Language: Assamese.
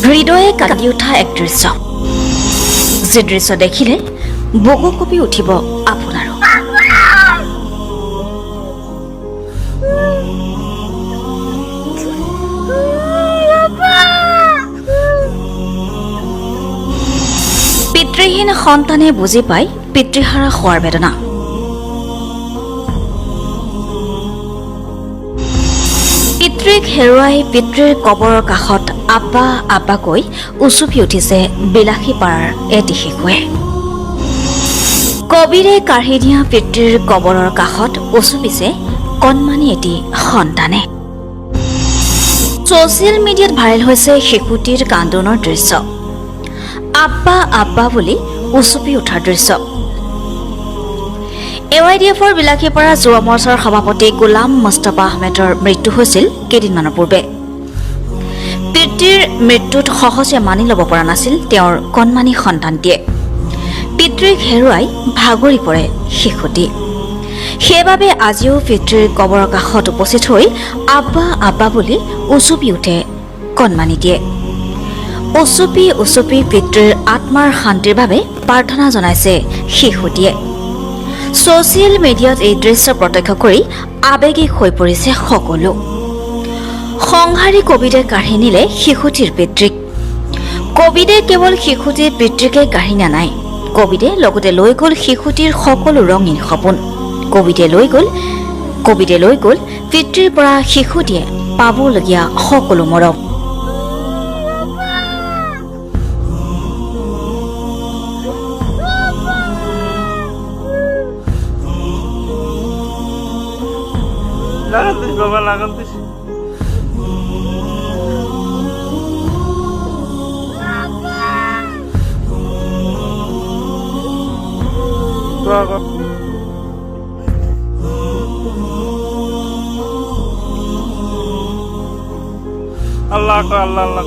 হৃদয়ে কাঁদি উঠা এক দৃশ্য, যি দৃশ্য দেখিলে বুকু কঁপি উঠিব আপোনাৰো। পিতৃহীন সন্তানে বুজি পায় পিতৃহাৰা হোৱাৰ বেদনা। পিতৃক হেৰুৱাই পিতৃৰ কবৰৰ কাষত আব্বা আব্বা কৈ উচুপি উঠিছে বিলাসী পাৰাৰ এটি শিশুৱে। কবিৰে কাঢ়ি দিয়া পিতৃৰ কবৰৰ কাষত উচুপিছে কণমানি এটি সন্তানে। ছ'চিয়েল মিডিয়াত ভাইৰেল হৈছে শিশুটিৰ কান্দোনৰ দৃশ্য, আব্বা আব্বা বুলি উচুপি উঠাৰ দৃশ্য। AYDFৰ বিলাসীপাৰা যুৱ মৰ্চাৰ সভাপতি গোলাম মুস্তাফা আহমেদৰ মৃত্যু হৈছিল কেইদিনমানৰ পূৰ্বে। পিতৃৰ মৃত্যুত সহজে মানি ল'ব পৰা নাছিল তেওঁৰ কণমানি সন্তানটিয়ে। পিতৃক হেৰুৱাই ভাগৰি পৰে শিশুটি। সেইবাবে আজিও পিতৃৰ কবৰৰ কাষত উপস্থিত হৈ আব্বা আব্বা বুলি উচুপি উঠে কণমানিটিয়ে। উচুপি উচুপি পিতৃৰ আত্মাৰ শান্তিৰ বাবে প্ৰাৰ্থনা জনাইছে শিশুটিয়ে। ছ'চিয়েল মিডিয়াত এই দৃশ্য প্ৰত্যক্ষ কৰি আৱেগিক হৈ পৰিছে সকলো। সংহাৰী কবিৰে কাঢ়ি নিলে শিশুটিৰ পিতৃক। কবিৰে কেৱল শিশুটিৰ পিতৃকে কাঢ়ি নানাই, কবিৰে লগতে লৈ গ'ল শিশুটিৰ সকলো ৰঙীন সপোন। কবিৰে লৈ গ'ল পিতৃৰ পৰা শিশুটিয়ে পাবলগীয়া সকলো মৰম। লাগাতিস বাবা, লাগাতিস। আল্লাহ আল্লাহ আল্লাহ।